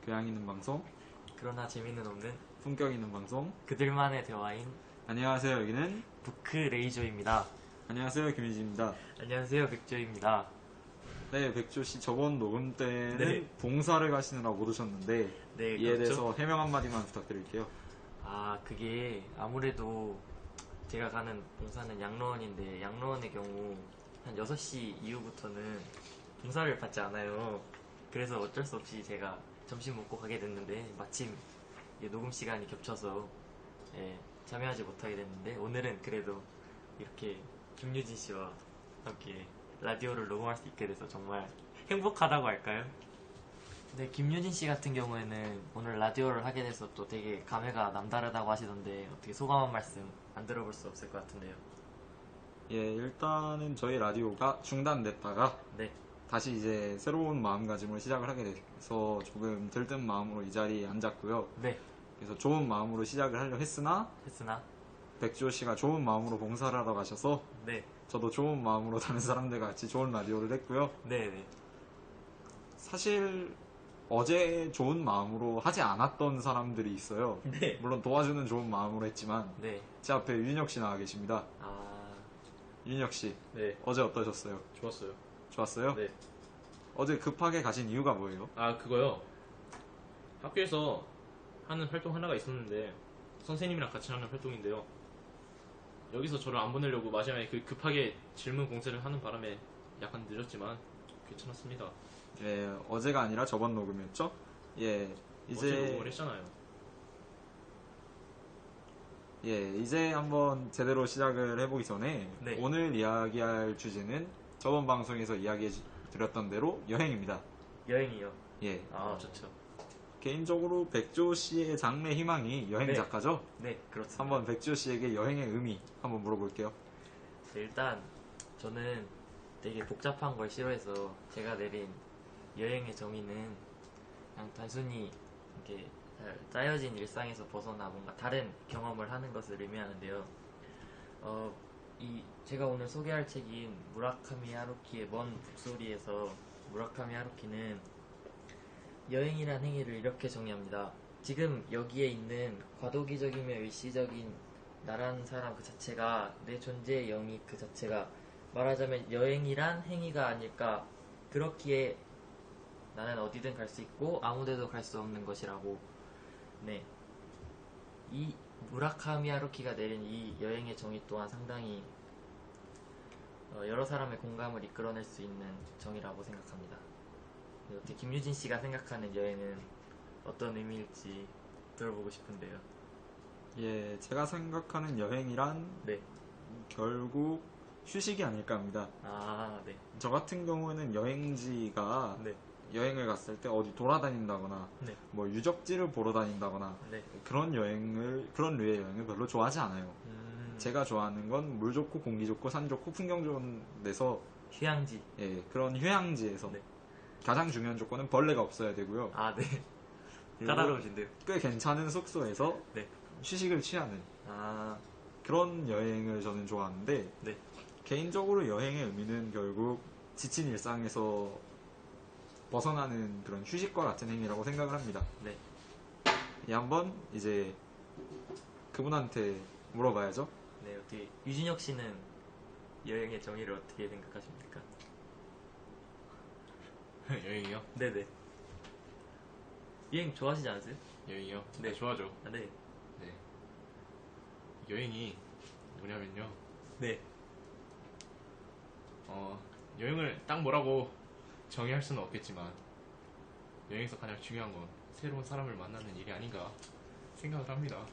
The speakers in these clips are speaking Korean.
교양 있는 방송, 그러나 재미는 없는 품격 있는 방송. 그들만의 대화인 안녕하세요. 여기는 부크레이저입니다. 안녕하세요. 김희지입니다. 안녕하세요, 백조입니다. 네, 백조 씨 저번 녹음 때는 네. 봉사를 가시느라 못 오셨는데 네, 이에 그렇죠. 대해서 해명 한마디만 부탁드릴게요. 그게 아무래도 제가 가는 봉사는 양로원인데 양로원의 경우 한 6시 이후부터는 봉사를 받지 않아요. 그래서 어쩔 수 없이 제가 점심 먹고 가게 됐는데 마침 이게 녹음 시간이 겹쳐서 참여하지 못하게 됐는데 오늘은 그래도 이렇게 김유진 씨와 함께 라디오를 녹음할 수 있게 돼서 정말 행복하다고 할까요? 네, 김유진 씨 같은 경우에는 오늘 라디오를 하게 돼서 또 되게 감회가 남다르다고 하시던데 어떻게 소감 한 말씀 안 들어볼 수 없을 것 같은데요. 예, 일단은 저희 라디오가 중단됐다가 네, 다시 이제 새로운 마음가짐으로 시작을 하게 돼서 조금 들뜬 마음으로 이 자리에 앉았고요. 네, 그래서 좋은 마음으로 시작을 하려 했으나 했으나, 백조 씨가 좋은 마음으로 봉사를 하러 가셔서 네, 저도 좋은 마음으로 다른 사람들과 같이 좋은 라디오를 했고요. 네, 네, 사실 어제 좋은 마음으로 하지 않았던 사람들이 있어요. 네, 물론 도와주는 좋은 마음으로 했지만 네, 제 앞에 윤혁 씨 나와 계십니다. 아, 윤혁 씨 네, 어제 어떠셨어요? 좋았어요. 좋았어요? 네. 어제 급하게 가신 이유가 뭐예요? 그거요. 학교에서 하는 활동 하나가 있었는데, 선생님이랑 같이 하는 활동인데요. 여기서 저를 안 보내려고 마지막에 그 급하게 질문 공세를 하는 바람에 약간 늦었지만, 괜찮았습니다. 예, 어제가 아니라 저번 녹음이었죠? 예, 어제 녹음을 했잖아요. 이제 한번 제대로 시작을 해보기 전에 네. 오늘 이야기할 주제는 저번 방송에서 이야기해 드렸던 대로 여행입니다. 여행이요. 예, 좋죠. 개인적으로 백조 씨의 장래 희망이 여행 네. 작가죠? 네, 그렇습니다. 한번 백조 씨에게 여행의 의미 한번 물어볼게요. 네, 일단 저는 되게 복잡한 걸 싫어해서 제가 내린 여행의 정의는 그냥 단순히 이렇게 잘 짜여진 일상에서 벗어나 뭔가 다른 경험을 하는 것을 의미하는데요. 제가 오늘 소개할 책인 무라카미 하루키의 먼 북소리에서 무라카미 하루키는 여행이란 행위를 이렇게 정의합니다. 지금 여기에 있는 과도기적이며 일시적인 나라는 사람 그 자체가 내 존재의 영이 그 자체가 말하자면 여행이란 행위가 아닐까. 그렇기에 나는 어디든 갈 수 있고 아무데도 갈 수 없는 것이라고. 네, 이 무라카미 하루키가 내린 이 여행의 정의 또한 상당히 여러 사람의 공감을 이끌어낼 수 있는 정의라고 생각합니다. 네, 어떻게 김유진 씨가 생각하는 여행은 어떤 의미일지 들어보고 싶은데요. 예, 제가 생각하는 여행이란 네, 결국 휴식이 아닐까 합니다. 네, 저 같은 경우에는 여행지가 네, 여행을 갔을 때 어디 돌아다닌다거나 네, 뭐 유적지를 보러 다닌다거나 네. 그런 류의 여행을 별로 좋아하지 않아요. 제가 좋아하는 건 물 좋고 공기 좋고 산 좋고 풍경 좋은 데서, 휴양지. 예, 그런 휴양지에서 네. 가장 중요한 조건은 벌레가 없어야 되고요. 네. 그리고 까다로우신데요. 꽤 괜찮은 숙소에서 네. 휴식을 취하는 아, 그런 여행을 저는 좋아하는데, 네. 개인적으로 여행의 의미는 결국 지친 일상에서 벗어나는 그런 휴식과 같은 행위라고 생각을 합니다. 네. 한번 이제 그분한테 물어봐야죠. 네, 어떻게 유진혁 씨는 여행의 정의를 어떻게 생각하십니까? 여행이요? 네네. 여행 좋아하시지 않으세요? 여행이요? 네. 좋아하죠. 네. 네. 여행이 뭐냐면요. 네. 여행을 딱 뭐라고 정의할 수는 없겠지만, 여행에서 가장 중요한 건 새로운 사람을 만나는 일이 아닌가 생각을 합니다.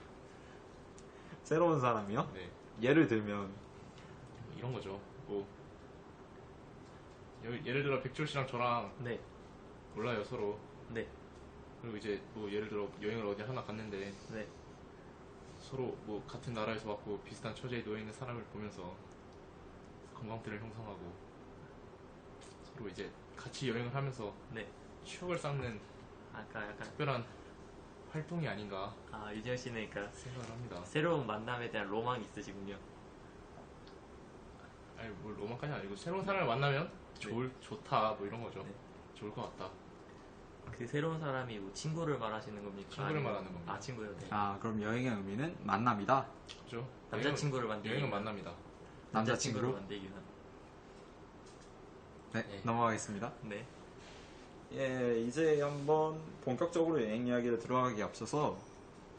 새로운 사람이요? 네. 예를 들면 이런 거죠. 뭐, 예를 들어 백조 씨랑 저랑 네. 몰라요, 서로. 네. 그리고 이제 뭐 예를 들어 여행을 어디 하나 갔는데 네. 서로 뭐 같은 나라에서 왔고 비슷한 처지에 놓여 있는 사람을 보면서 공감대를 형성하고 서로 이제 같이 여행을 하면서 네. 추억을 쌓는 약간 특별한 활동이 아닌가 유진혁 씨는 그러니까 생각을 합니다. 새로운 만남에 대한 로망이 있으시군요. 아니 뭐 로망까지 아니고 새로운 사람을 만나면 좋다 뭐 이런 거죠. 네. 좋을 것 같다. 그 새로운 사람이 뭐 친구를 말하시는 겁니까? 친구를 아니면- 말하는 겁니다. 아, 친구요. 네. 아, 그럼 여행의 의미는 만남이다. 그렇죠? 남자친구를 만들기. 여행은 만납니다. 남자친구. 만들기 위한. 네, 네. 넘어가겠습니다. 네. 예, 이제 한번 본격적으로 여행 이야기를 들어가기 앞서서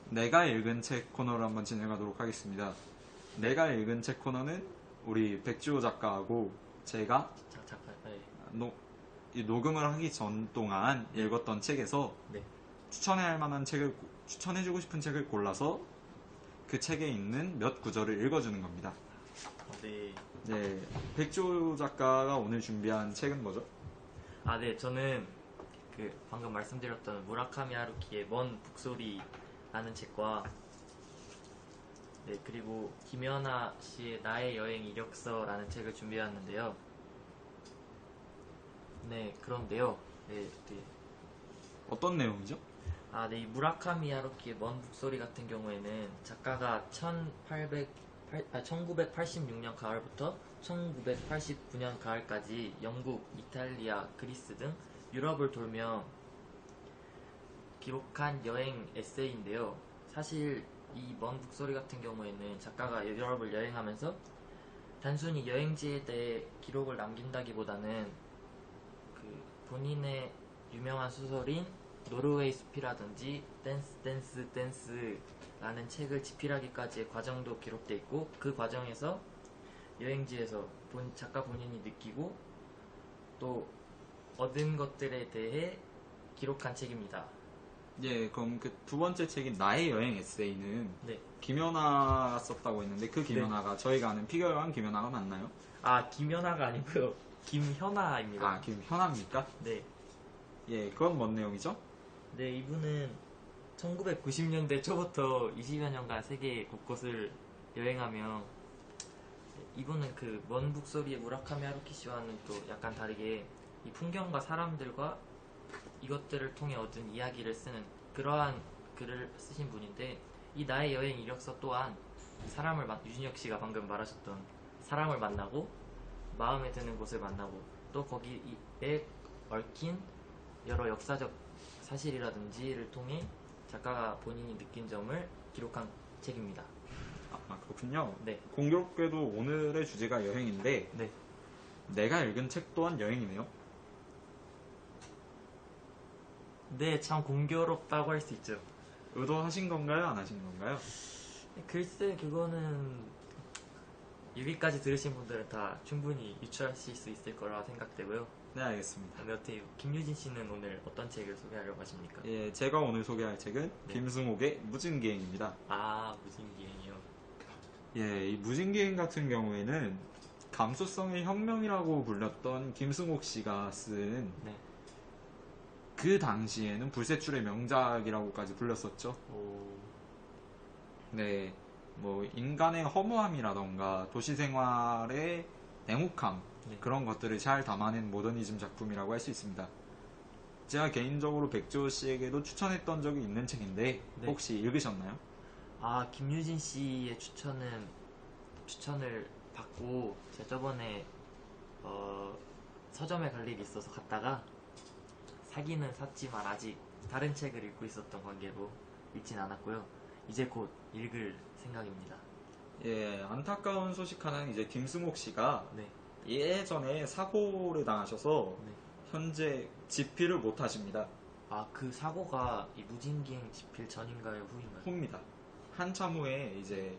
내가 읽은 책 코너를 한번 진행하도록 하겠습니다. 내가 읽은 책 코너는 우리 백지호 작가하고 제가 잠깐. 네. 이 녹음을 하기 전 동안 읽었던 책에서 네. 추천해야 할 만한 책을 추천해주고 싶은 책을 골라서 그 책에 있는 몇 구절을 읽어주는 겁니다. 네. 네, 백지호 작가가 오늘 준비한 책은 뭐죠? 아, 네. 저는 그 방금 말씀드렸던 무라카미 하루키의 먼 북소리라는 책과 네, 그리고 김연아 씨의 나의 여행 이력서라는 책을 준비했는데요. 네, 그런데요. 네. 어떤 내용이죠? 아, 네. 이 무라카미 하루키의 먼 북소리 같은 경우에는 작가가 1986년 가을부터 1989년 가을까지 영국, 이탈리아, 그리스 등 유럽을 돌며 기록한 여행 에세이인데요. 사실 이 먼 북소리 같은 경우에는 작가가 유럽을 여행하면서 단순히 여행지에 대해 기록을 남긴다기보다는 그 본인의 유명한 소설인 노르웨이 숲이라든지 댄스라는 책을 집필하기까지의 과정도 기록되어 있고, 그 과정에서 여행지에서 작가 본인이 느끼고 또 얻은 것들에 대해 기록한 책입니다. 예, 그럼 그 두 번째 책인 나의 여행 에세이는 네. 김연아가 썼다고 했는데 그 김연아가 저희가 아는 피겨여왕 김연아가 맞나요? 아, 김연아가 아니고요. 김현아입니다. 아, 김현아입니까? 네. 예, 그건 뭔 내용이죠? 네, 이분은 1990년대 초부터 20여 년간 세계 곳곳을 여행하며, 이분은 그 먼 북소리의 무라카미 하루키 씨와는 또 약간 다르게 이 풍경과 사람들과 이것들을 통해 얻은 이야기를 쓰는 그러한 글을 쓰신 분인데, 이 나의 여행 이력서 또한 유진혁 씨가 방금 말하셨던 사람을 만나고 마음에 드는 곳을 만나고 또 거기에 얽힌 여러 역사적 사실이라든지를 통해 작가가 본인이 느낀 점을 기록한 책입니다. 아, 그렇군요. 네. 공교롭게도 오늘의 주제가 여행인데 네. 내가 읽은 책 또한 여행이네요. 네, 참 공교롭다고 할 수 있죠. 의도하신 건가요? 안 하신 건가요? 글쎄, 그거는 여기까지 들으신 분들은 다 충분히 유추하실 수 있을 거라 생각되고요. 네, 알겠습니다. 다음에 어때요? 김유진 씨는 오늘 어떤 책을 소개하려고 하십니까? 예, 제가 오늘 소개할 책은 네. 김승옥의 무진기행입니다. 아, 무진기행이요. 예, 이 무진기행 같은 경우에는 감수성의 혁명이라고 불렸던 김승옥 씨가 쓴 네. 그 당시에는 불세출의 명작이라고까지 불렸었죠. 오, 네, 뭐 인간의 허무함이라던가 도시 생활의 냉혹함 네. 그런 것들을 잘 담아낸 모더니즘 작품이라고 할 수 있습니다. 제가 개인적으로 백조 씨에게도 추천했던 적이 있는 책인데 네. 혹시 읽으셨나요? 아, 김유진 씨의 추천을 받고 제가 저번에 서점에 갈 일이 있어서 갔다가 사기는 샀지만 아직 다른 책을 읽고 있었던 관계로 읽진 않았고요. 이제 곧 읽을 생각입니다. 예, 안타까운 소식 하나는 이제 김승옥 씨가 네. 예전에 사고를 당하셔서 네. 현재 집필을 못 하십니다. 아, 그 사고가 이 무진기행 집필 전인가요, 후인가요? 후입니다. 한참 후에 이제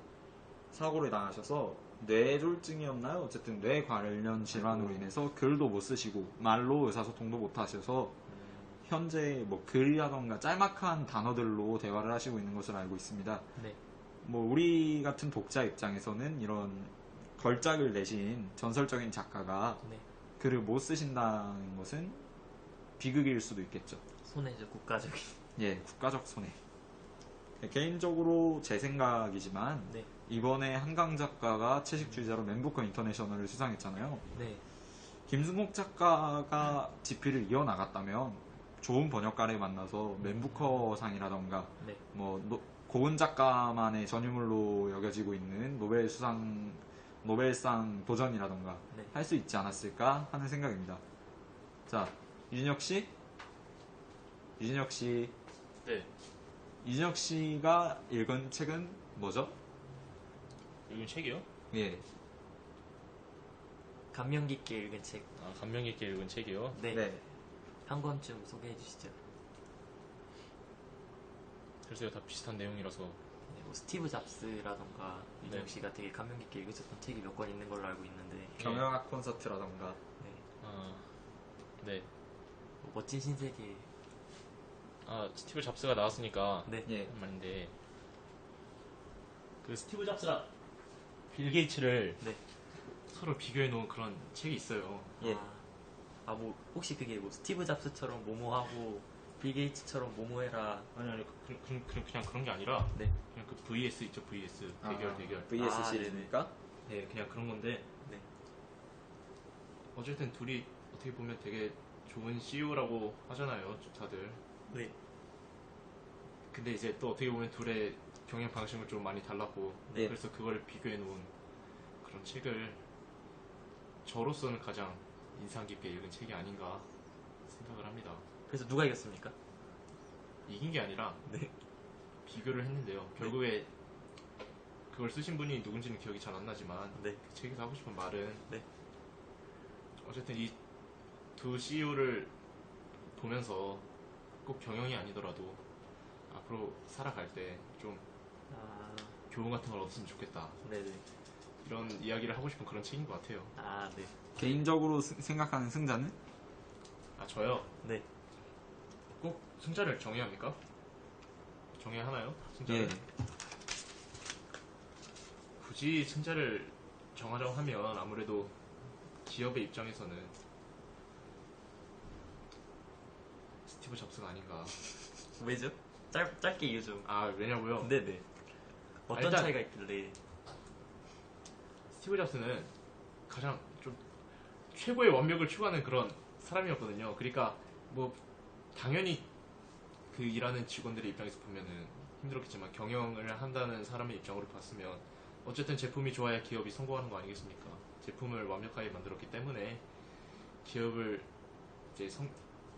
사고를 당하셔서 뇌졸중이었나요? 어쨌든 뇌 관련 질환으로 인해서 글도 못 쓰시고 말로 의사소통도 못 하셔서 현재 뭐 글이라던가 짤막한 단어들로 대화를 하시고 있는 것을 알고 있습니다. 네. 뭐 우리 같은 독자 입장에서는 이런 걸작을 내신 전설적인 작가가 네. 글을 못 쓰신다는 것은 비극일 수도 있겠죠. 손해죠, 국가적인. 예, 국가적 손해. 개인적으로 제 생각이지만 네. 이번에 한강 작가가 채식주의자로 맨부커 인터내셔널을 수상했잖아요. 네. 김승옥 작가가 집필을 이어나갔다면 좋은 번역가를 만나서 맨부커상이라던가 네. 뭐 고은 작가만의 전유물로 여겨지고 있는 노벨상 도전이라던가 네. 할 수 있지 않았을까 하는 생각입니다. 자, 윤혁 씨, 유진혁 씨, 네. 유진혁 씨가 읽은 책은 뭐죠? 읽은 책이요? 예. 감명 깊게 읽은 책. 아, 감명 깊게 읽은 책이요? 네. 네. 한 권쯤 소개해 주시죠. 글쎄요, 다 비슷한 내용이라서. 네, 뭐 스티브 잡스라던가 유진혁 네. 씨가 되게 감명 깊게 읽으셨던 책이 몇 권 있는 걸로 알고 있는데 경영학 콘서트라던가. 네, 아, 네. 뭐 멋진 신세계. 아, 스티브 잡스가 나왔으니까 네. 예. 한 말인데, 그 스티브 잡스랑 빌 게이츠를 네. 서로 비교해 놓은 그런 책이 있어요. 예. 뭐 혹시 그게 뭐 스티브 잡스처럼 뭐뭐하고 빌 게이츠처럼 뭐뭐해라. 아니, 그냥 그런 게 아니라, 네. 그냥 그 VS 있죠, VS. 대결. VS 아, 시리즈입니까? 네, 그냥 그런 건데, 네. 어쨌든 둘이 어떻게 보면 되게 좋은 CEO라고 하잖아요, 다들. 네. 근데 이제 또 어떻게 보면 둘의 경영 방식은 좀 많이 달랐고, 네. 그래서 그걸 비교해 놓은 그런 책을 저로서는 가장 인상 깊게 읽은 책이 아닌가 생각을 합니다. 그래서 누가 이겼습니까? 이긴 게 아니라 네. 비교를 했는데요. 결국에 그걸 쓰신 분이 누군지는 기억이 잘 안 나지만 네. 그 책에서 하고 싶은 말은 네. 어쨌든 이 두 CEO를 보면서 꼭 경영이 아니더라도 앞으로 살아갈 때 좀 아, 교훈 같은 걸 얻었으면 좋겠다. 네네. 이런 이야기를 하고 싶은 그런 책인 것 같아요. 아, 네. 개인적으로 생각하는 승자는? 아, 저요? 네. 꼭 승자를 정해야 합니까? 정해야 하나요? 승자를? 예. 굳이 승자를 정하자고 하면 아무래도 기업의 입장에서는 스티브 잡스가 아닌가. 왜죠? 짧게 이유 좀. 아, 왜냐고요? 네네. 어떤 일단- 차이가 있길래? 스티브 잡스는 가장 좀 최고의 완벽을 추구하는 그런 사람이었거든요. 그러니까 뭐 당연히 그 일하는 직원들의 입장에서 보면은 힘들었겠지만 경영을 한다는 사람의 입장으로 봤으면 어쨌든 제품이 좋아야 기업이 성공하는 거 아니겠습니까? 제품을 완벽하게 만들었기 때문에 기업을 이제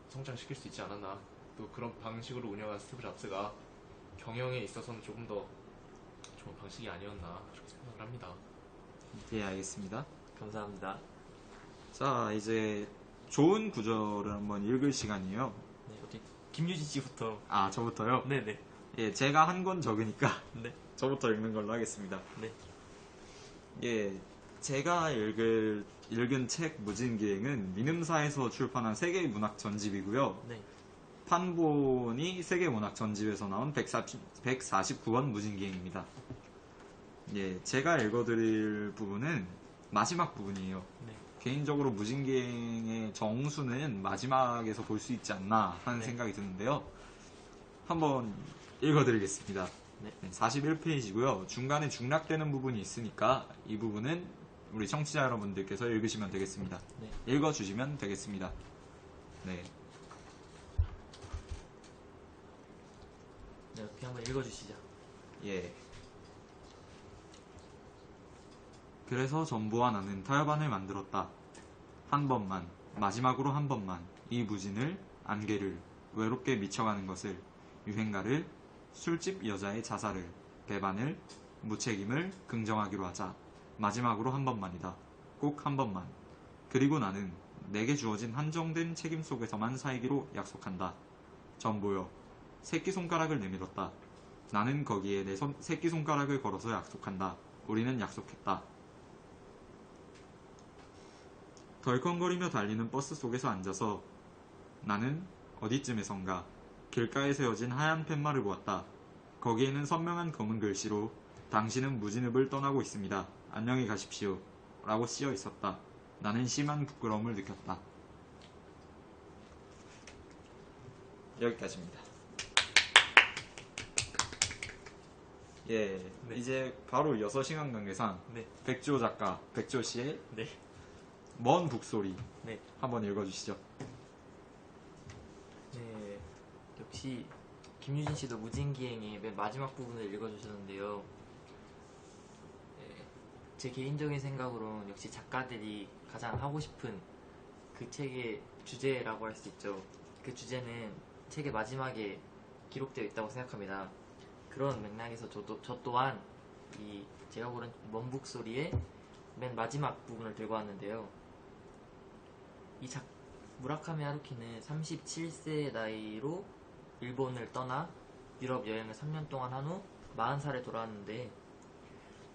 성장시킬 수 있지 않았나. 또 그런 방식으로 운영한 스티브 잡스가 경영에 있어서는 조금 더 좋은 방식이 아니었나 그렇게 생각을 합니다. 예, 알겠습니다. 감사합니다. 자, 이제 좋은 구절을 한번 읽을 시간이에요. 네, 어디 김유진 씨부터. 아, 저부터요? 네네. 예, 제가 한 권 적으니까 네. 저부터 읽는 걸로 하겠습니다. 네. 예, 제가 읽은 책 무진기행은 미음사에서 출판한 세계문학 전집이고요. 네. 판본이 세계문학 전집에서 나온 149권 무진기행입니다. 예, 제가 읽어드릴 부분은 마지막 부분이에요. 네. 개인적으로 무진기행의 정수는 마지막에서 볼 수 있지 않나 하는 네. 생각이 드는데요. 한번 읽어드리겠습니다. 네. 41페이지고요. 중간에 중략되는 부분이 있으니까 이 부분은 우리 청취자 여러분들께서 읽으시면 되겠습니다. 네. 읽어주시면 되겠습니다. 네. 네, 어떻게 한번 읽어주시죠. 예. 그래서 전부와 나는 타협안을 만들었다. 한 번만, 마지막으로 한 번만 이 무진을, 안개를, 외롭게 미쳐가는 것을, 유행가를, 술집 여자의 자살을, 배반을, 무책임을 긍정하기로 하자. 마지막으로 한 번만이다. 꼭 한 번만. 그리고 나는 내게 주어진 한정된 책임 속에서만 살기로 약속한다. 전보여. 새끼손가락을 내밀었다. 나는 거기에 내 새끼손가락을 걸어서 약속한다. 우리는 약속했다. 덜컹거리며 달리는 버스 속에서 앉아서 나는 어디쯤에선가 길가에 세워진 하얀 팻말을 보았다. 거기에는 선명한 검은 글씨로 당신은 무진읍을 떠나고 있습니다. 안녕히 가십시오. 라고 쓰여 있었다. 나는 심한 부끄러움을 느꼈다. 여기까지입니다. 예, 네. 이제 바로 이어서 시간 관계상 네. 백조 작가, 백조 씨의 네. 먼 북소리 네. 한번 읽어주시죠. 네. 역시 김유진 씨도 무진기행의 맨 마지막 부분을 읽어주셨는데요. 네, 제 개인적인 생각으로는 역시 작가들이 가장 하고 싶은 그 책의 주제라고 할 수 있죠. 그 주제는 책의 마지막에 기록되어 있다고 생각합니다. 그런 맥락에서 저 또한 이 제가 고른 먼북소리의 맨 마지막 부분을 들고 왔는데요. 무라카미 하루키는 37세의 나이로 일본을 떠나 유럽 여행을 3년 동안 한 후 40살에 돌아왔는데,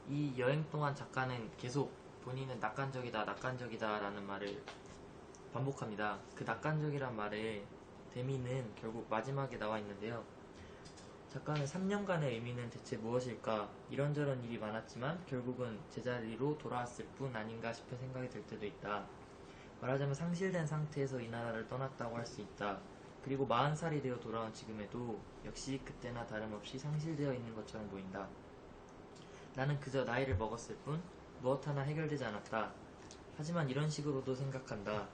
이 여행 동안 작가는 계속 본인은 낙관적이다 라는 말을 반복합니다. 그 낙관적이란 말의 대미는 결국 마지막에 나와 있는데요. 작가는 3년간의 의미는 대체 무엇일까? 이런저런 일이 많았지만 결국은 제자리로 돌아왔을 뿐 아닌가 싶은 생각이 들 때도 있다. 말하자면 상실된 상태에서 이 나라를 떠났다고 할 수 있다. 그리고 40살이 되어 돌아온 지금에도 역시 그때나 다름없이 상실되어 있는 것처럼 보인다. 나는 그저 나이를 먹었을 뿐 무엇 하나 해결되지 않았다. 하지만 이런 식으로도 생각한다.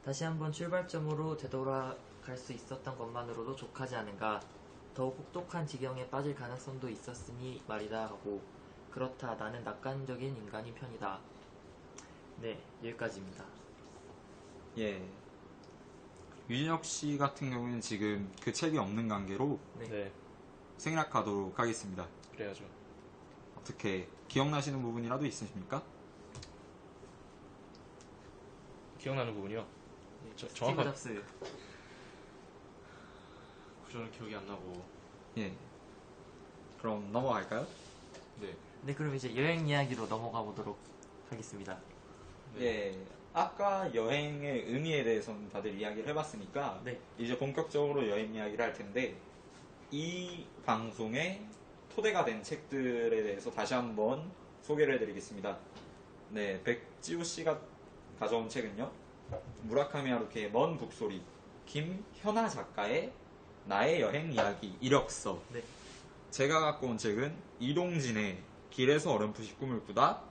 다시 한번 출발점으로 되돌아갈 수 있었던 것만으로도 족하지 않은가. 더욱 혹독한 지경에 빠질 가능성도 있었으니 말이다 하고, 그렇다 나는 낙관적인 인간인 편이다. 네, 여기까지입니다. 예. 유진혁 씨 같은 경우는 지금 그 책이 없는 관계로 네. 네, 생략하도록 하겠습니다. 그래야죠. 어떻게 기억나시는 부분이라도 있으십니까? 기억나는 부분이요? 네, 스티브 스티브 잡스. 저는 기억이 안 나고. 예. 그럼 넘어갈까요? 네. 네, 그럼 이제 여행 이야기로 넘어가 보도록 하겠습니다. 예. 아까 여행의 의미에 대해서는 다들 이야기를 해봤으니까 네. 이제 본격적으로 여행 이야기를 할 텐데, 이 방송에 토대가 된 책들에 대해서 다시 한번 소개를 해드리겠습니다. 네, 백지우 씨가 가져온 책은요, 무라카미 하루키의 먼 북소리, 김현아 작가의 나의 여행 이야기 이력서. 네. 제가 갖고 온 책은 이동진의 길에서 어렴풋이 꿈을 꾸다,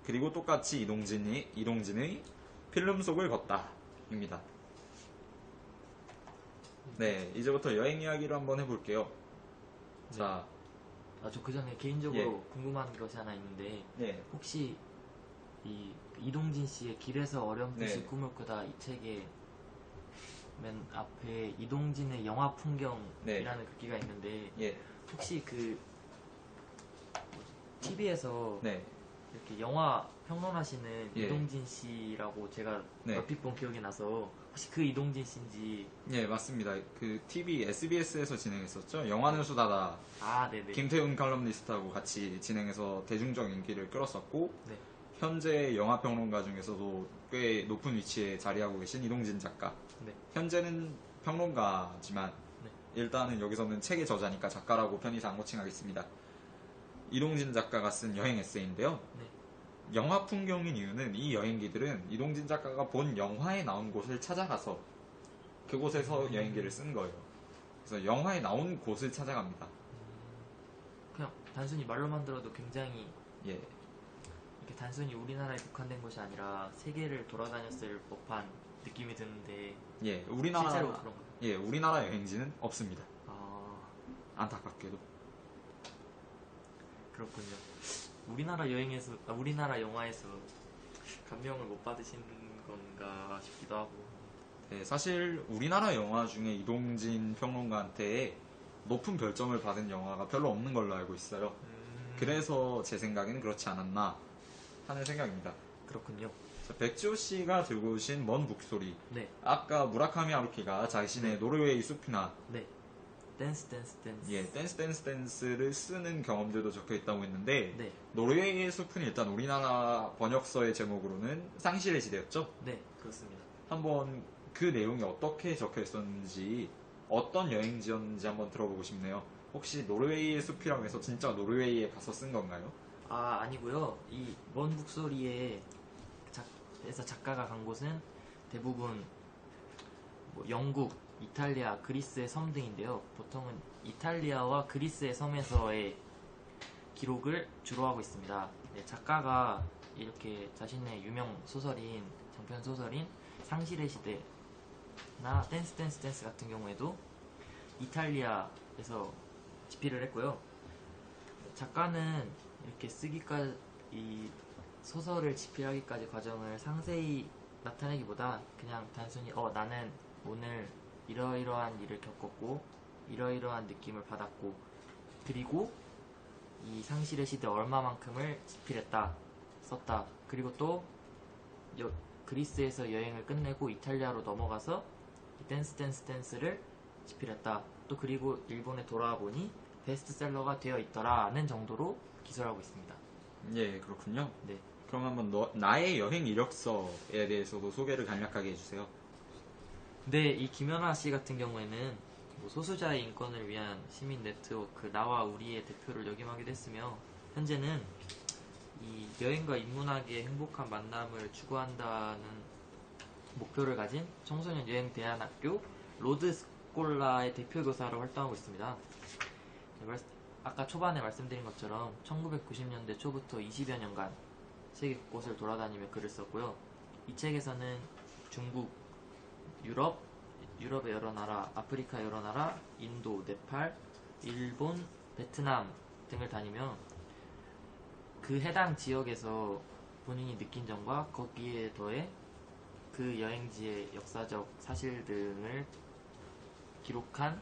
그리고 똑같이 이동진의 필름 속을 걷다입니다. 네, 이제부터 여행 이야기를 한번 해볼게요. 자, 저 그 전에 개인적으로 예. 궁금한 것이 하나 있는데, 네, 혹시 이 이동진 씨의 길에서 어렴풋이 네. 꿈을 꾸다 이 책의 맨 앞에 이동진의 영화 풍경이라는 네. 글귀가 있는데, 예, 혹시 그 TV에서 네, 이렇게 영화 평론하시는 예. 이동진 씨라고 제가 네. 얼핏 본 기억이 나서, 혹시 그 이동진 씨인지. 예, 맞습니다. 그 TV SBS에서 진행했었죠. 영화는 수다다. 네네. 김태훈 칼럼니스트하고 같이 진행해서 대중적 인기를 끌었었고, 네. 현재 영화 평론가 중에서도 꽤 높은 위치에 자리하고 계신 이동진 작가. 네. 현재는 평론가지만 네. 일단은 여기서는 책의 저자니까 작가라고 편의상 호칭하겠습니다. 이동진 작가가 쓴 여행 에세이인데요. 네. 영화 풍경인 이유는 이 여행기들은 이동진 작가가 본 영화에 나온 곳을 찾아가서 그곳에서 여행기를 쓴 거예요. 그래서 영화에 나온 곳을 찾아갑니다. 그냥 단순히 말로만 들어도 굉장히 예, 이렇게 단순히 우리나라에 국한된 것이 아니라 세계를 돌아다녔을 법한 느낌이 드는데, 예, 우리나라 실제로 그런가요? 예, 우리나라 여행지는 없습니다. 아, 안타깝게도. 그렇군요. 우리나라 영화에서 감명을 못 받으시는 건가 싶기도 하고. 네, 사실 우리나라 영화 중에 이동진 평론가한테 높은 별점을 받은 영화가 별로 없는 걸로 알고 있어요. 그래서 제 생각에는 그렇지 않았나 하는 생각입니다. 그렇군요. 자, 백지호 씨가 들고 오신 먼 북소리. 네, 아까 무라카미 하루키가 자신의 노르웨이 숲이나 네. 댄스. 예, 댄스를 쓰는 경험들도 적혀 있다고 했는데, 네, 노르웨이의 숲은 일단 우리나라 번역서의 제목으로는 상실의 시대였죠. 네, 그렇습니다. 한번 그 내용이 어떻게 적혀 있었는지, 어떤 여행지였는지 한번 들어보고 싶네요. 혹시 노르웨이의 숲이라고 해서 진짜 노르웨이에 가서 쓴 건가요? 아니고요. 이 먼 북소리에서 작가가 간 곳은 대부분 뭐 영국, 이탈리아, 그리스의 섬 등인데요. 보통은 이탈리아와 그리스의 섬에서의 기록을 주로 하고 있습니다. 네, 작가가 이렇게 자신의 유명 소설인, 장편 소설인 상실의 시대나 댄스 같은 경우에도 이탈리아에서 집필을 했고요. 작가는 이렇게 이 소설을 집필하기까지 과정을 상세히 나타내기보다 그냥 단순히 나는 오늘 이러이러한 일을 겪었고 이러이러한 느낌을 받았고 그리고 이 상실의 시대 얼마만큼을 집필했다 썼다. 그리고 또 그리스에서 여행을 끝내고 이탈리아로 넘어가서 댄스 댄스 댄스를 집필했다. 또 그리고 일본에 돌아와 보니 베스트셀러가 되어 있더라는 정도로 기술하고 있습니다. 예, 그렇군요. 네. 그럼 한번 나의 여행 이력서에 대해서도 소개를 간략하게 해주세요. 네, 이 김연아 씨 같은 경우에는 뭐 소수자의 인권을 위한 시민 네트워크 나와 우리의 대표를 역임하기도 했으며 현재는 이 여행과 인문학의 행복한 만남을 추구한다는 목표를 가진 청소년 여행 대안학교 로드 스콜라의 대표 교사로 활동하고 있습니다. 네, 아까 초반에 말씀드린 것처럼 1990년대 초부터 20여 년간 세계 곳곳을 돌아다니며 글을 썼고요. 이 책에서는 중국, 유럽의 여러 나라, 아프리카 여러 나라, 인도, 네팔, 일본, 베트남 등을 다니며 그 해당 지역에서 본인이 느낀 점과 거기에 더해 그 여행지의 역사적 사실 등을 기록한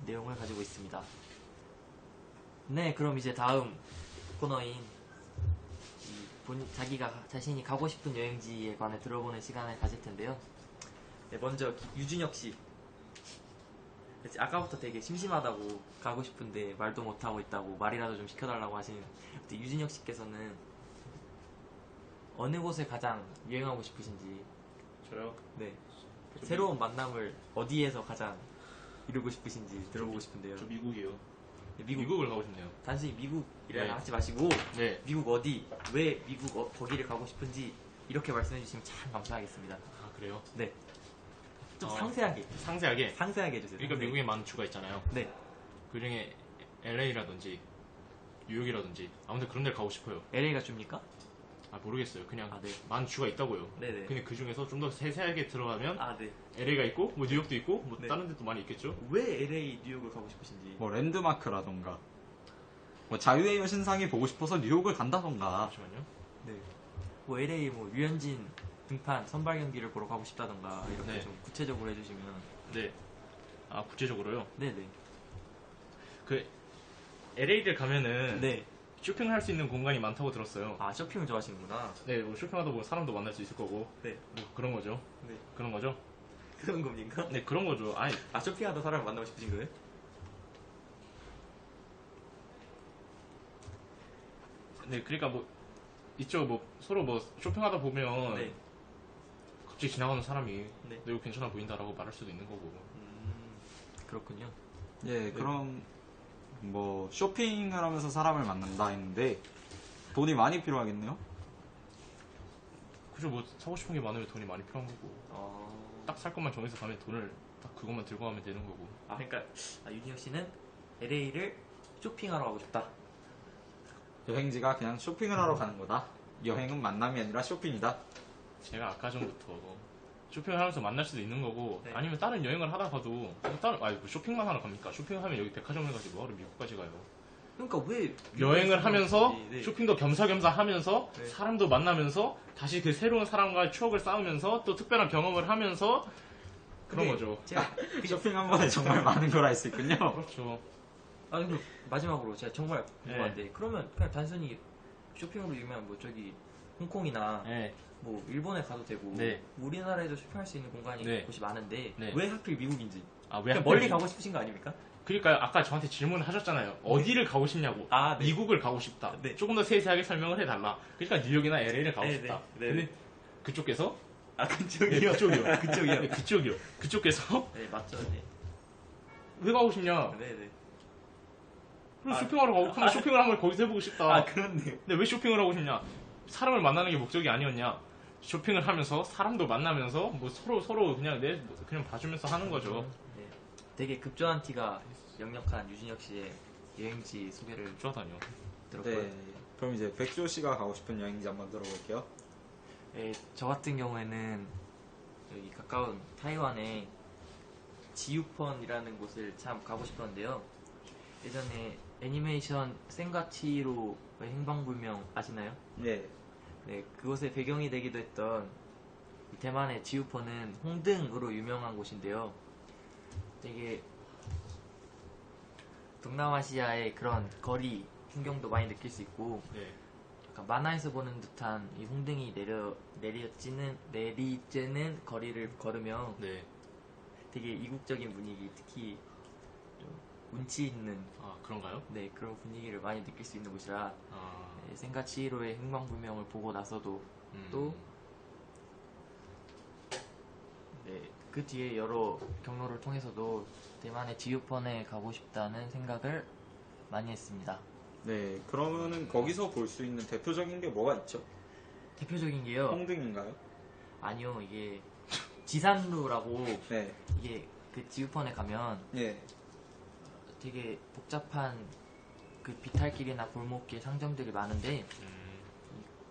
내용을 가지고 있습니다. 네, 그럼 이제 다음 코너인 자신이 가고 싶은 여행지에 관해 들어보는 시간을 가질 텐데요. 네, 먼저 유준혁 씨. 아까부터 되게 심심하다고 가고 싶은데 말도 못하고 있다고 말이라도 좀 시켜달라고 하시는 유준혁 씨께서는 어느 곳에 가장 여행하고 싶으신지. 저요? 네. 새로운 만남을 어디에서 가장 이루고 싶으신지 들어보고 싶은데요. 저 미국이요. 네, 미국을 가고 싶네요. 단순히 미국이라 네. 하지 마시고 네. 미국 어디, 왜 미국 거기를 가고 싶은지 이렇게 말씀해 주시면 참 감사하겠습니다. 아, 그래요? 네. 좀 어. 상세하게 상세하게 해주세요. 그러니까 네. 미국에 많은 주가 있잖아요. 네. 그 중에 LA라든지 뉴욕이라든지 아무튼 그런 데를 가고 싶어요. LA가 줍니까? 아, 모르겠어요. 그냥 아, 네. 많은 주가 있다고요. 네네. 근데 그 중에서 좀 더 세세하게 들어가면 아, 네. LA가 있고 뭐 뉴욕도 있고 뭐 네. 다른 데도 많이 있겠죠. 왜 LA, 뉴욕을 가고 싶으신지. 뭐 랜드마크라던가 뭐 자유의 여신상이 보고 싶어서 뉴욕을 간다던가. 잠시만요. 네. 뭐 LA 뭐 류현진 등판 선발 경기를 보러 가고 싶다던가 이렇게 네. 좀 구체적으로 해주시면. 네. 아, 구체적으로요. 네네. 그 LA를 가면은 네. 쇼핑할 수 있는 공간이 많다고 들었어요. 아, 쇼핑을 좋아하시는구나. 네, 뭐 쇼핑하다 보면 사람도 만날 수 있을 거고. 네. 뭐 그런 거죠. 네. 그런 거죠. 그런 겁니까? 네, 그런 거죠. 아니, 아, 쇼핑하다 사람을 만나고 싶으신 거예요? 네, 그러니까 뭐 있죠. 뭐 서로 뭐 쇼핑하다 보면 네. 갑자기 지나가는 사람이 네. 너 이거 괜찮아 보인다라고 말할 수도 있는 거고. 그렇군요. 예, 그럼 뭐 쇼핑을 하면서 사람을 만난다 했는데 돈이 많이 필요하겠네요. 그죠. 뭐 사고 싶은 게 많으면 돈이 많이 필요한 거고. 딱 살 것만 정해서 가면 돈을 딱 그것만 들고 가면 되는 거고. 아, 그러니까 윤희혁 씨는 LA를 쇼핑하러 가고 싶다. 여행지가 그냥 쇼핑을 하러 가는 거다. 여행은 만남이 아니라 쇼핑이다. 제가 아까 전부터 쇼핑을 하면서 만날 수도 있는 거고, 네. 아니면 다른 여행을 하다가도 뭐 쇼핑만 하러 갑니까? 쇼핑하면 여기 백화점을 가지 뭐하러 미국까지 가요. 그러니까 왜 여행을 하면서 네. 쇼핑도 겸사겸사 하면서 네. 사람도 만나면서 다시 그 새로운 사람과의 추억을 쌓으면서 또 특별한 경험을 하면서 그런 근데 거죠. 제가 쇼핑 한 번에 정말 많은 걸 할 수 있군요. 그렇죠. 아, 근데 마지막으로 제가 정말 궁금한데 그러면 그냥 단순히 쇼핑으로 유명한 뭐 저기 홍콩이나 네. 뭐 일본에 가도 되고 네. 뭐 우리나라에도 쇼핑할 수 있는 공간이 네. 곳이 많은데 네. 왜 하필 미국인지 아, 왜 그냥 하필 멀리 가고 싶으신 거 아닙니까? 그러니까 아까 저한테 질문하셨잖아요. 어디를 가고 싶냐고. 아, 네. 미국을 가고 싶다. 네. 조금 더 세세하게 설명을 해달라. 그러니까 뉴욕이나 LA를 가고 네, 싶다. 네, 네. 근데 그쪽에서 아, 네, 그쪽이요? 그쪽이요. 그쪽이요? 네, 그쪽이요. 그쪽에서 네, 맞죠. 네. 왜 가고 싶냐? 네, 네. 그럼 쇼핑하러 가고 그럼 쇼핑을 한번 거기서 해보고 싶다. 아, 그렇네. 근데 왜 쇼핑을 하고 싶냐? 사람을 만나는 게 목적이 아니었냐? 쇼핑을 하면서 사람도 만나면서 뭐 서로 그냥 그냥 봐주면서 하는 거죠. 네. 되게 급조한 티가 역력한 유진혁 씨의 여행지 소개를 좋아다녀. 들었고요. 네. 그럼 이제 백조 씨가 가고 싶은 여행지 한번 들어볼게요. 네, 저 같은 경우에는 여기 가까운 타이완의 지유펀이라는 곳을 참 가고 싶었는데요. 예전에 애니메이션 센과치로의 행방불명 아시나요? 네. 네, 그곳의 배경이 되기도 했던 이 대만의 지우퍼는 홍등으로 유명한 곳인데요. 되게 동남아시아의 그런 거리 풍경도 많이 느낄 수 있고 네. 약간 만화에서 보는 듯한 이 홍등이 내리쬐는 거리를 걸으며 네. 되게 이국적인 분위기, 특히 좀 운치 있는 그런가요? 네, 그런 분위기를 많이 느낄 수 있는 곳이라 아, 네, 센가치히로의 흥망불명을 보고 나서도 음. 또 네, 그 뒤에 여러 경로를 통해서도 대만의 지우펀에 가고 싶다는 생각을 많이 했습니다. 네, 그러면은 거기서 볼 수 있는 대표적인 게 뭐가 있죠? 대표적인 게요. 홍등인가요? 아니요, 이게 지산루라고 네, 이게 그 지우펀에 가면 예, 되게 복잡한 그 비탈길이나 골목길 상점들이 많은데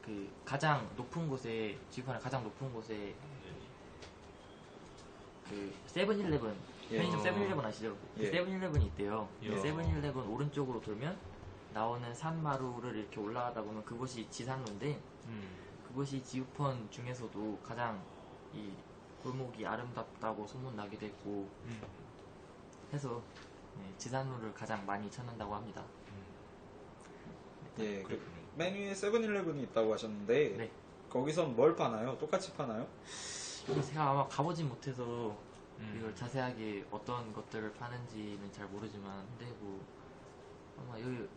그 가장 높은 곳에 지우펀의 가장 높은 곳에 그 세븐일레븐 예. 편의점 세븐일레븐 아시죠? 그 예. 세븐일레븐이 있대요. 예. 그 세븐일레븐 오른쪽으로 돌면 나오는 산마루를 이렇게 올라가다 보면 그곳이 지산로인데 그곳이 지우펀 중에서도 가장 이 골목이 아름답다고 소문나게 됐고 해서 네, 지산로를 가장 많이 찾는다고 합니다. 예. 그 그렇군요. 맨 위에 세븐일레븐이 있다고 하셨는데 네. 거기선 뭘 파나요? 똑같이 파나요? 근데 제가 아마 가보진 못해서 음. 이걸 자세하게 어떤 것들을 파는지는 잘 모르지만 근데 뭐 아마 여기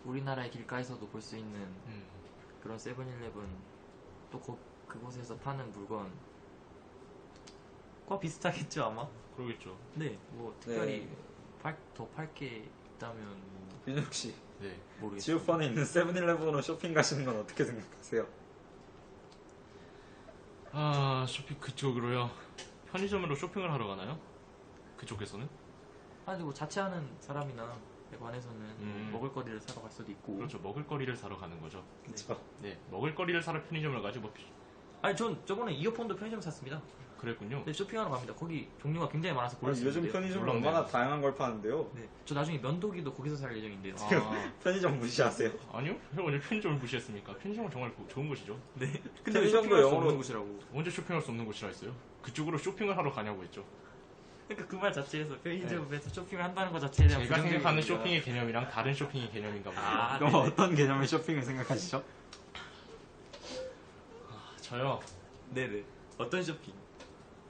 우리나라의 길가에서도 볼 수 있는 그런 세븐일레븐 또 그곳에서 파는 물건 과 비슷하겠죠 아마? 그러겠죠. 네, 뭐 특별히 네. 더 팔 게 있다면 뭐 윤혁 씨, 네. 모르겠어요. 지오펀에 있는 세븐일레븐으로 쇼핑 가시는 건 어떻게 생각하세요? 쇼핑 그쪽으로요. 편의점으로 쇼핑을 하러 가나요? 그쪽에서는? 아니 뭐 자취하는 사람이나 관해서는 먹을거리를 사러 갈 수도 있고. 그렇죠. 먹을거리를 사러 가는 거죠. 그렇죠. 네. 먹을거리를 사러 편의점을 가지 뭐 아니 전 저번에 이어폰도 편의점 샀습니다. 그랬군요. 네, 쇼핑하러 갑니다. 거기 종류가 굉장히 많아서 고를 수 요즘 있는데요. 편의점은 놀랍네요. 얼마나 다양한 걸 파는데요. 네, 저 나중에 면도기도 거기서 살 예정인데요. 편의점 무시하세요? 아니요? 제가 언제 편의점을 무시했습니까? 편의점은 정말 좋은 곳이죠. 네. 근데 왜 편의점도 쇼핑할 수 영어로- 없는 곳이라고. 언제 쇼핑할 수 없는 곳이라 했어요? 그쪽으로 쇼핑을 하러 가냐고 했죠. 그러니까 그 말 자체에서 편의점에서 쇼핑을 한다는 것 자체에 대한 제가 부정적인 생각하는 의미가- 쇼핑의 개념이랑 다른 쇼핑의 개념인가 봅니다. 아, 그럼 네네. 어떤 개념의 쇼핑을 생각하시죠? 저요? 네네. 어떤 쇼핑?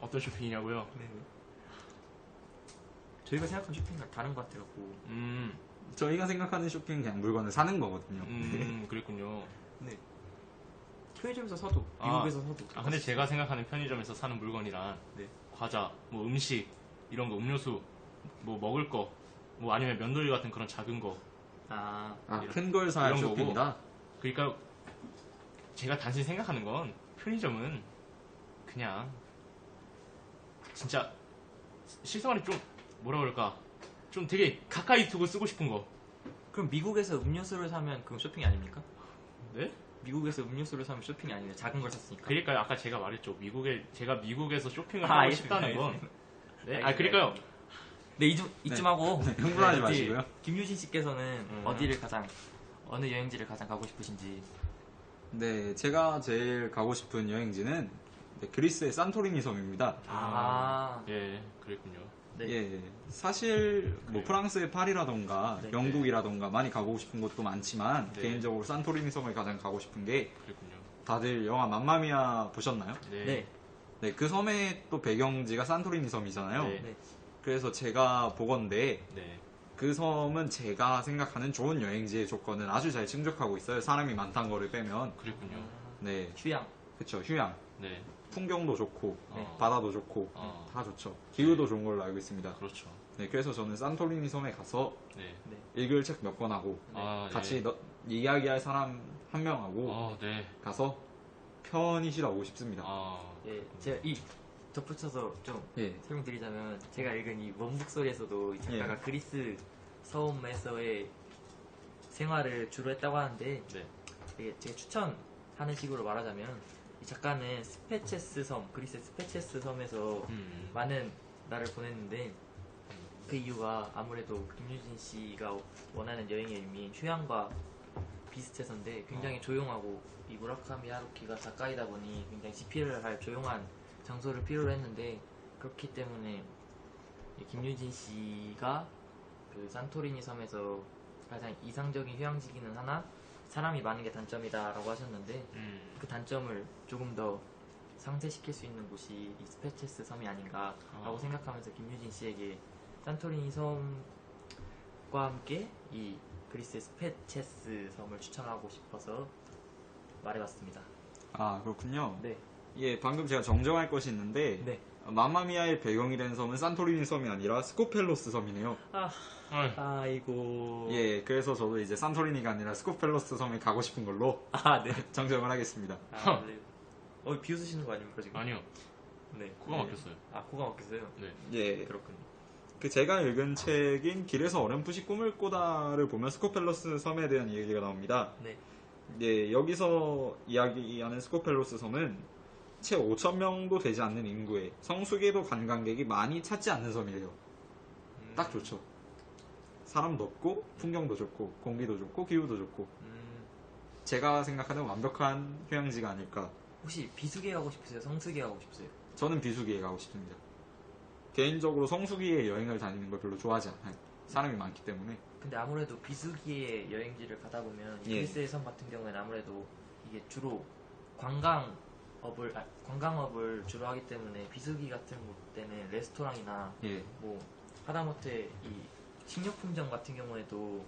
어떤 쇼핑이냐고요? 네네. 저희가 생각하는 쇼핑이랑 다른 것 같아갖고. 저희가 생각하는 쇼핑은 그냥 물건을 사는 거거든요. 그랬군요. 네. 편의점에서 사도, 아, 미국에서 사도. 근데 제가 생각하는 편의점에서 사는 물건이란 네. 과자, 뭐 음식, 이런 거, 음료수, 뭐 먹을 거, 뭐 아니면 면도기 같은 그런 작은 거. 아, 큰 걸 사야 이런 거고. 쇼핑이다? 그러니까 제가 단순히 생각하는 건 편의점은 그냥 진짜 실생활이 좀 뭐라 그럴까 좀 되게 가까이 두고 쓰고 싶은 거. 그럼 미국에서 음료수를 사면 그건 쇼핑이 아닙니까? 네? 미국에서 음료수를 사면 쇼핑이 아니에요. 작은 걸 샀으니까. 그러니까 아까 제가 말했죠. 제가 미국에서 쇼핑을 아, 하고 알겠습니다. 싶다는 건. 네? 알겠습니다. 그러니까요. 네, 이쯤 하고. 흥분하지 네, 마시고요. 김유진 씨께서는 어느 여행지를 가장 가고 싶으신지. 네, 제가 제일 가고 싶은 여행지는 그리스의 산토리니 섬입니다. 예, 그랬군요. 네. 예, 사실 뭐 그래요. 프랑스의 파리라던가 네. 영국이라던가 많이 가보고 싶은 곳도 많지만 네. 개인적으로 산토리니 섬을 가장 가고 싶은 게 그랬군요. 다들 영화 맘마미아 보셨나요? 네. 네. 네, 그 섬의 또 배경지가 산토리니 섬이잖아요. 네. 네. 그래서 제가 보건데 네. 그 섬은 제가 생각하는 좋은 여행지의 조건은 아주 잘 충족하고 있어요. 사람이 많다는 거를 빼면. 그랬군요. 네, 휴양. 그쵸. 휴양. 네. 풍경도 좋고, 네. 바다도 좋고, 어. 다 좋죠. 기후도 좋은 걸로 알고 있습니다. 그렇죠. 네, 그래서 저는 산토리니 섬에 가서 네. 읽을 책 몇 권 하고, 아, 같이 네. 이야기할 사람 한 명하고 네. 가서 편히 쉬다 오고 싶습니다. 예, 제가 덧붙여서 좀 예. 설명드리자면 제가 읽은 이 원북소리에서도 이 작가가 예. 그리스 섬에서의 생활을 주로 했다고 하는데 네. 이게 제가 추천하는 식으로 말하자면 이 작가는 스페체스 섬, 그리스 스페체스 섬에서 많은 날을 보냈는데 그 이유가 아무래도 김유진 씨가 원하는 여행의 의미인 휴양과 비슷해서인데 굉장히 조용하고 이 무라카미 하루키가 작가이다 보니 굉장히 집필을 할 조용한 장소를 필요로 했는데 그렇기 때문에 이 김유진 씨가 그 산토리니 섬에서 가장 이상적인 휴양지기는 하나 사람이 많은 게 단점이다라고 하셨는데 그 단점을 조금 더 상쇄시킬 수 있는 곳이 이 스페체스 섬이 아닌가라고 생각하면서 김유진 씨에게 산토리니 섬과 함께 이 그리스의 스페체스 섬을 추천하고 싶어서 말해봤습니다. 아, 그렇군요. 네. 예, 방금 제가 정정할 것이 있는데 네. 맘마미아의 배경이 된 섬은 산토리니 섬이 아니라 스코펠로스 섬이네요. 아이고. 예, 그래서 저도 이제 산토리니가 아니라 스코펠로스 섬에 가고 싶은 걸로 네. 정정을 하겠습니다. 네. 비웃으시는 거 아닙니까 지금? 아니요. 네. 코가 막혔어요. 코가 막혔어요? 네. 예, 그렇군요. 그 제가 읽은 책인 길에서 어렴풋이 꿈을 꾸다를 보면 스코펠로스 섬에 대한 얘기가 나옵니다. 네. 예, 여기서 이야기하는 스코펠로스 섬은 채 5,000명도 되지 않는 인구에 성수기에도 관광객이 많이 찾지 않는 섬이래요. 딱 좋죠. 사람도 없고 풍경도 좋고 공기도 좋고 기후도 좋고 제가 생각하는 완벽한 휴양지가 아닐까. 혹시 비수기에 가고 싶으세요? 성수기에 가고 싶으세요? 저는 비수기에 가고 싶습니다. 개인적으로 성수기에 여행을 다니는 걸 별로 좋아하지 않아요. 사람이 많기 때문에. 근데 아무래도 비수기에 여행지를 가다 보면 예. 그리스의 섬 같은 경우에는 아무래도 이게 주로 관광업을 주로 하기 때문에 비수기 같은 곳 때는 레스토랑이나 예, 뭐 하다못해 이 식료품점 같은 경우에도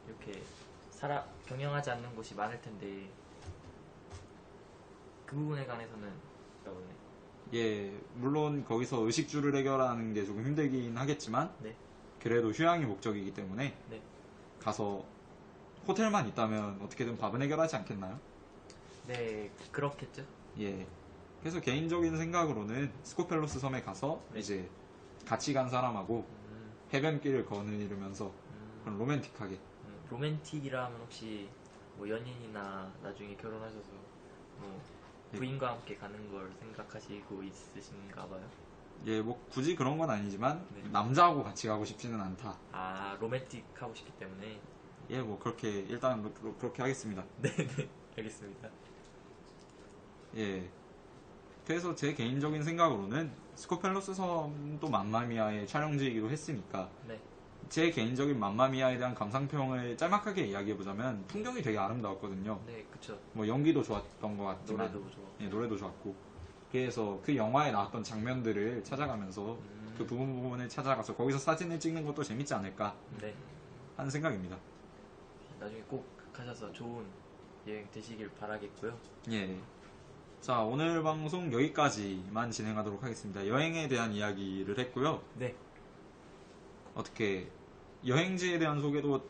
이렇게 경영하지 않는 곳이 많을 텐데 그 부분에 관해서는 예, 물론 거기서 의식주를 해결하는 게 조금 힘들긴 하겠지만 네. 그래도 휴양이 목적이기 때문에 네. 가서 호텔만 있다면 어떻게든 밥은 해결하지 않겠나요? 네, 그렇겠죠. 예. 그래서 개인적인 생각으로는 스코펠로스 섬에 가서 네. 이제 같이 간 사람하고 해변길을 거느리면서 그런 로맨틱하게. 로맨틱이라면 혹시 뭐 연인이나 나중에 결혼하셔서 뭐 부인과 함께 가는 걸 생각하시고 있으신가 봐요. 예, 뭐 굳이 그런 건 아니지만 네. 남자하고 같이 가고 싶지는 않다. 로맨틱 하고 싶기 때문에. 예, 뭐 그렇게 일단 그렇게 하겠습니다. 네, 알겠습니다. 예. 그래서 제 개인적인 생각으로는 스코펠로스 섬도 맘마미아의 촬영지이기도 했으니까 네. 제 개인적인 맘마미아에 대한 감상평을 짤막하게 이야기해보자면 풍경이 되게 아름다웠거든요. 네, 그쵸. 뭐 연기도 좋았던 것 같지만 노래도 좋아. 예, 노래도 좋았고 그래서 그 영화에 나왔던 장면들을 찾아가면서 그 부분을 찾아가서 거기서 사진을 찍는 것도 재밌지 않을까 네. 하는 생각입니다. 나중에 꼭 가셔서 좋은 여행 되시길 바라겠고요. 예. 자, 오늘 방송 여기까지만 진행하도록 하겠습니다. 여행에 대한 이야기를 했고요. 네. 어떻게 여행지에 대한 소개도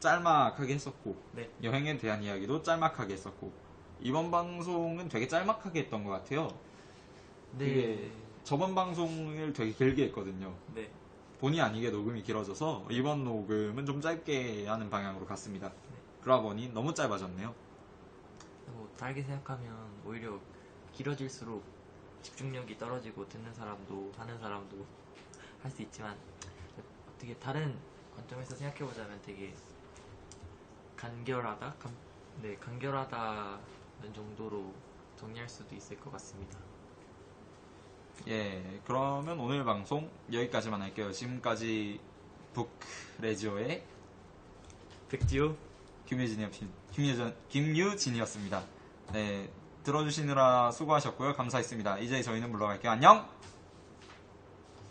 짤막하게 했었고 네. 여행에 대한 이야기도 짤막하게 했었고 이번 방송은 되게 짤막하게 했던 것 같아요. 그게 저번 방송을 되게 길게 했거든요. 네. 본의 아니게 녹음이 길어져서 이번 녹음은 좀 짧게 하는 방향으로 갔습니다. 그러다 보니 너무 짧아졌네요. 뭐 다르게 생각하면 오히려 길어질수록 집중력이 떨어지고 듣는 사람도 하는 사람도 할 수 있지만 어떻게 다른 관점에서 생각해보자면 되게 간결하다는 정도로 정리할 수도 있을 것 같습니다. 예, 그러면 오늘 방송 여기까지만 할게요. 지금까지 북레지오의 백지호 김유진이었습니다. 네, 들어주시느라 수고하셨고요. 감사했습니다. 이제 저희는 물러갈게요. 안녕!